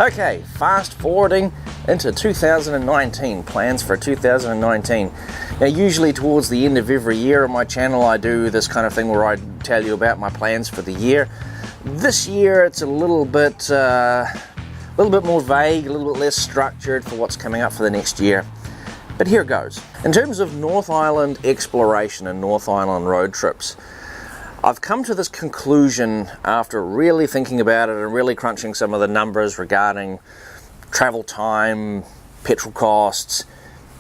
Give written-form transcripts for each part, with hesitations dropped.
Okay, fast forwarding into 2019, plans for 2019. Now usually towards the end of every year on my channel I do this kind of thing where I tell you about my plans for the year. This year it's a little bit more vague, a little bit less structured for what's coming up for the next year. But here goes. In terms of North Island exploration and North Island road trips, I've come to this conclusion after really thinking about it and really crunching some of the numbers regarding travel time, petrol costs,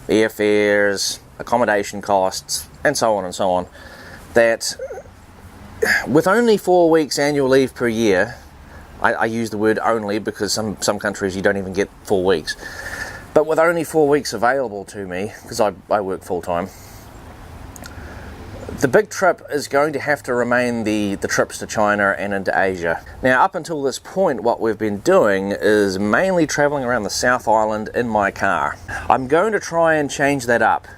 airfares, accommodation costs, and so on, that with only 4 weeks annual leave per year, I use the word only because some countries you don't even get 4 weeks, but with only 4 weeks available to me, because I work full-time, the big trip is going to have to remain the trips to China and into Asia. Now, up until this point, what we've been doing is mainly traveling around the South Island in my car. I'm going to try and change that up.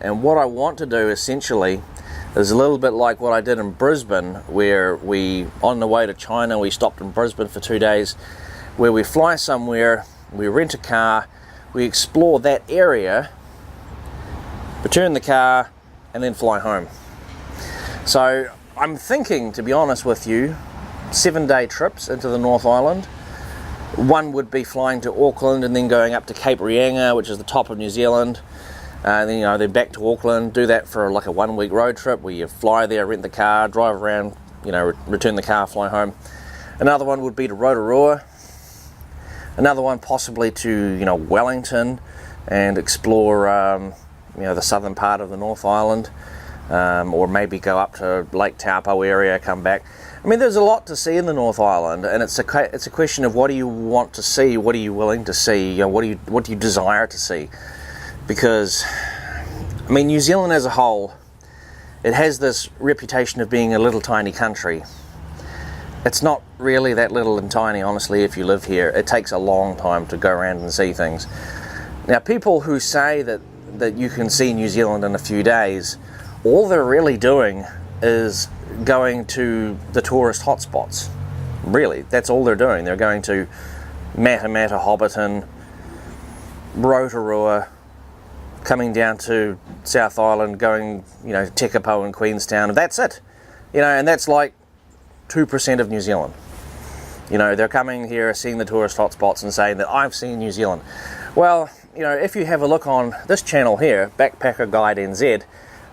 And what I want to do, essentially, is a little bit like what I did in Brisbane, where on the way to China, we stopped in Brisbane for 2 days, where we fly somewhere, we rent a car, we explore that area, return the car, and then fly home. So I'm thinking, to be honest with you, 7-day trips into the North Island. One would be flying to Auckland and then going up to Cape Reinga, which is the top of New Zealand. Then back to Auckland, do that for like a 1 week road trip where you fly there, rent the car, drive around, return the car, fly home. Another one would be to Rotorua. Another one possibly to, Wellington and explore, the southern part of the North Island. Or maybe go up to Lake Taupo area, come back. I mean, there's a lot to see in the North Island, and it's a question of what do you want to see, what are you willing to see, what do you desire to see? Because, I mean, New Zealand as a whole, it has this reputation of being a little tiny country. It's not really that little and tiny, honestly, if you live here. It takes a long time to go around and see things. Now, people who say that you can see New Zealand in a few days, all they're really doing is going to the tourist hotspots. Really, that's all they're doing. They're going to Matamata, Hobbiton, Rotorua, coming down to South Island, going, to Tekapo and Queenstown, and that's it. And that's like 2% of New Zealand. They're coming here, seeing the tourist hotspots and saying that I've seen New Zealand. Well, if you have a look on this channel here, Backpacker Guide NZ,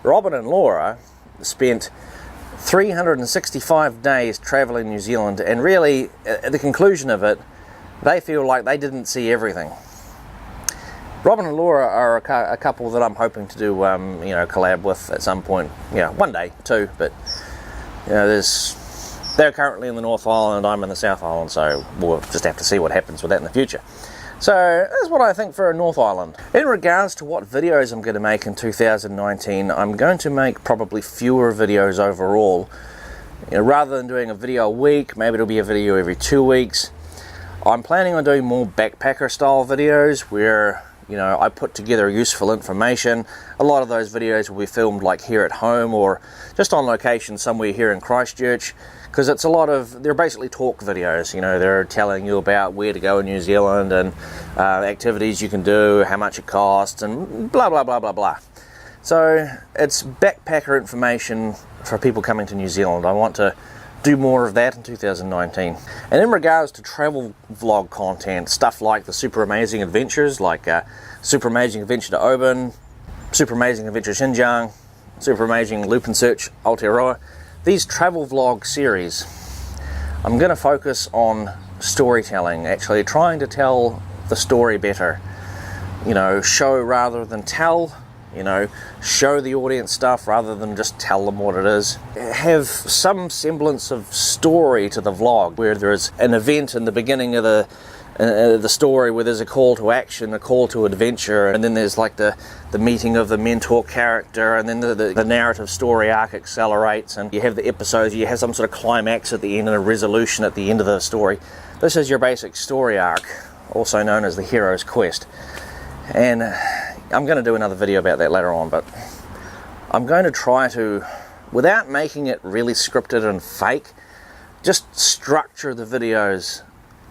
Robin and Laura spent 365 days traveling New Zealand, and really, at the conclusion of it, they feel like they didn't see everything. Robin and Laura are a couple that I'm hoping to do, collab with at some point, one day too, but, they're currently in the North Island, I'm in the South Island, so we'll just have to see what happens with that in the future. So that's what I think for North Island. In regards to what videos I'm going to make in 2019, I'm going to make probably fewer videos overall. Rather than doing a video a week, maybe it'll be a video every 2 weeks. I'm planning on doing more backpacker style videos where, I put together useful information. A lot of those videos will be filmed like here at home or just on location somewhere here in Christchurch, because they're basically talk videos. They're telling you about where to go in New Zealand and activities you can do, how much it costs, and blah blah blah blah blah. So it's backpacker information for people coming to New Zealand. I want to do more of that in 2019. And in regards to travel vlog content, stuff like the Super Amazing Adventures, like Super Amazing Adventure to Oban, Super Amazing Adventure Xinjiang, Super Amazing Loop and Search Aotearoa, these travel vlog series, I'm going to focus on storytelling, actually trying to tell the story better. Show rather than tell. Show the audience stuff rather than just tell them what it is. Have some semblance of story to the vlog, where there's an event in the beginning of the story where there's a call to action, a call to adventure, and then there's like the meeting of the mentor character, and then the narrative story arc accelerates, and you have the episodes, you have some sort of climax at the end and a resolution at the end of the story. This is your basic story arc, also known as the hero's quest. And I'm going to do another video about that later on, but I'm going to try to, without making it really scripted and fake, just structure the videos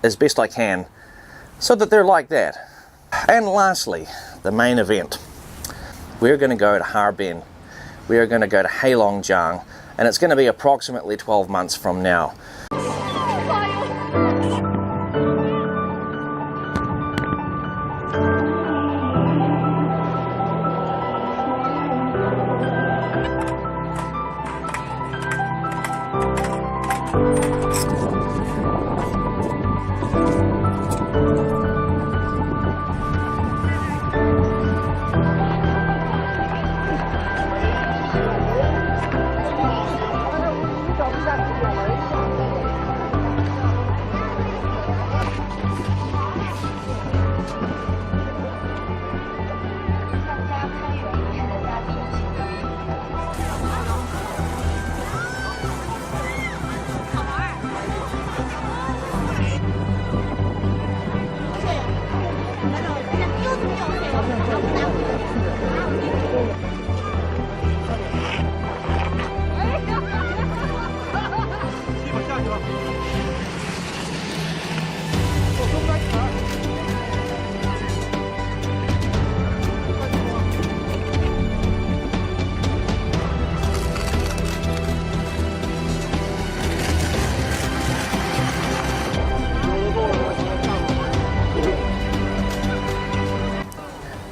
as best I can so that they're like that. And lastly, the main event. We're going to go to Harbin. We are going to go to Heilongjiang, and it's going to be approximately 12 months from now.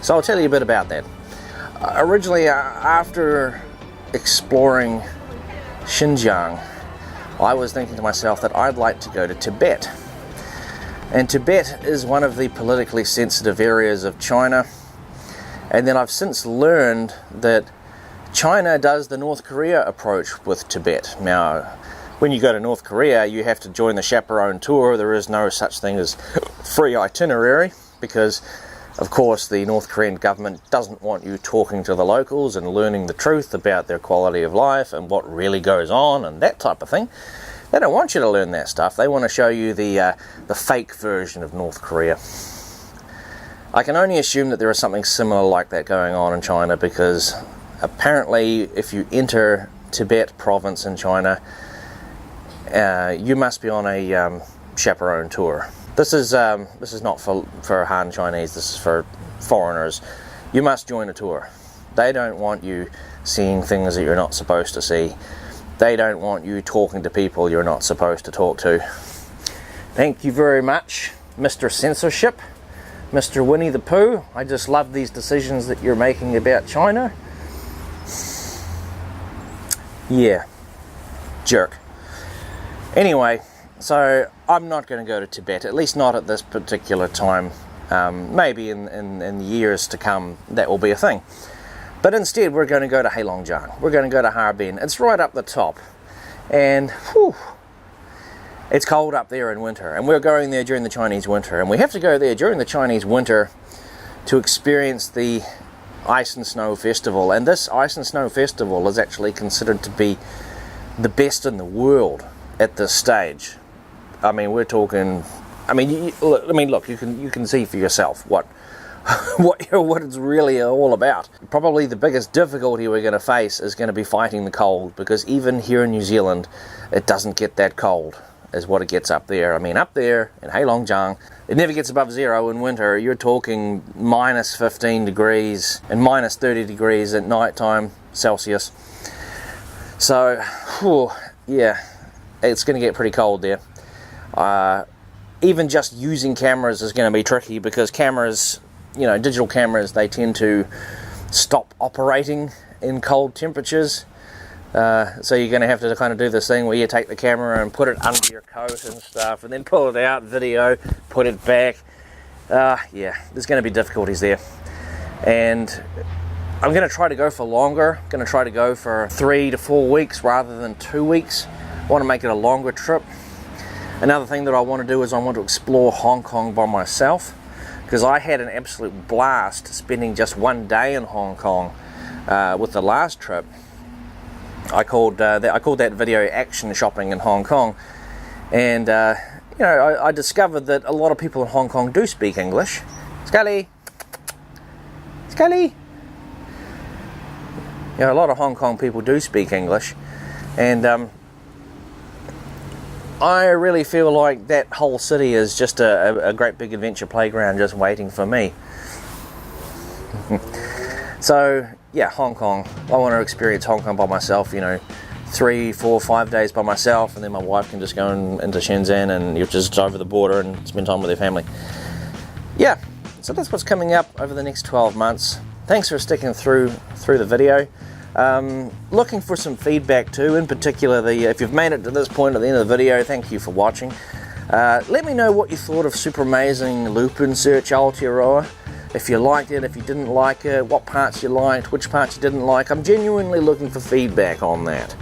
So I'll tell you a bit about that. Originally, after exploring Xinjiang, I was thinking to myself that I'd like to go to Tibet. And Tibet is one of the politically sensitive areas of China. And then I've since learned that China does the North Korea approach with Tibet. Now, when you go to North Korea, you have to join the chaperone tour. There is no such thing as free itinerary because, of course, the North Korean government doesn't want you talking to the locals and learning the truth about their quality of life and what really goes on and that type of thing. They don't want you to learn that stuff. They want to show you the fake version of North Korea. I can only assume that there is something similar like that going on in China, because apparently if you enter Tibet province in China, you must be on a chaperone tour. This is not for Han Chinese, this is for foreigners. You must join a tour. They don't want you seeing things that you're not supposed to see. They don't want you talking to people you're not supposed to talk to. Thank you very much, Mr. Censorship, Mr. Winnie the Pooh. I just love these decisions that you're making about China. Yeah, jerk. Anyway, so I'm not going to go to Tibet, at least not at this particular time. Maybe in years to come that will be a thing. But instead we're going to go to Heilongjiang. We're going to go to Harbin. It's right up the top. And whew, it's cold up there in winter. And we're going there during the Chinese winter. And we have to go there during the Chinese winter to experience the Ice and Snow Festival. And this Ice and Snow Festival is actually considered to be the best in the world at this stage. I mean, we're talking. I mean, look. You can see for yourself what it's really all about. Probably the biggest difficulty we're going to face is going to be fighting the cold, because even here in New Zealand, it doesn't get that cold as what it gets up there. I mean, up there in Heilongjiang, it never gets above zero in winter. You're talking minus 15 degrees and minus 30 degrees at night time Celsius. So, whew, yeah, it's going to get pretty cold there. Even just using cameras is going to be tricky, because cameras, you know, digital cameras, they tend to stop operating in cold temperatures. So you're going to have to kind of do this thing where you take the camera and put it under your coat and stuff, and then pull it out, video, put it back. Yeah, there's going to be difficulties there. And I'm going to try to go for longer. I'm going to try to go for 3 to 4 weeks rather than 2 weeks. I want to make it a longer trip. Another thing that I want to do is I want to explore Hong Kong by myself, because I had an absolute blast spending just one day in Hong Kong with the last trip. I called that video Action Shopping in Hong Kong, and you know, I discovered that a lot of people in Hong Kong do speak English. Scully! Scully! You know, a lot of Hong Kong people do speak English, and I really feel like that whole city is just a great big adventure playground just waiting for me. So yeah, Hong Kong. I want to experience Hong Kong by myself, you know, 3, 4, 5 days by myself, and then my wife can just go into Shenzhen and you just over the border and spend time with their family. Yeah, so that's what's coming up over the next 12 months. Thanks for sticking through the video. Looking for some feedback too, in particular if you've made it to this point at the end of the video, thank you for watching. Let me know what you thought of Super Amazing Lupin Search Aotearoa. If you liked it, if you didn't like it, what parts you liked, which parts you didn't like. I'm genuinely looking for feedback on that.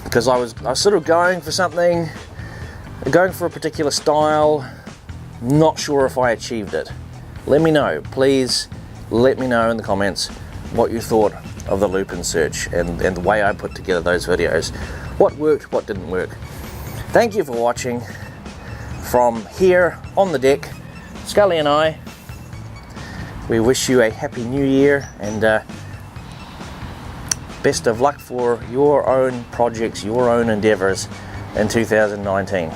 Because I was sort of going for something, going for a particular style, not sure if I achieved it. Let me know, please let me know in the comments what you thought of the Lupin search and the way I put together those videos. What worked, what didn't work. Thank you for watching. From here on the deck, Scully and I, we wish you a happy new year and best of luck for your own projects, your own endeavours in 2019.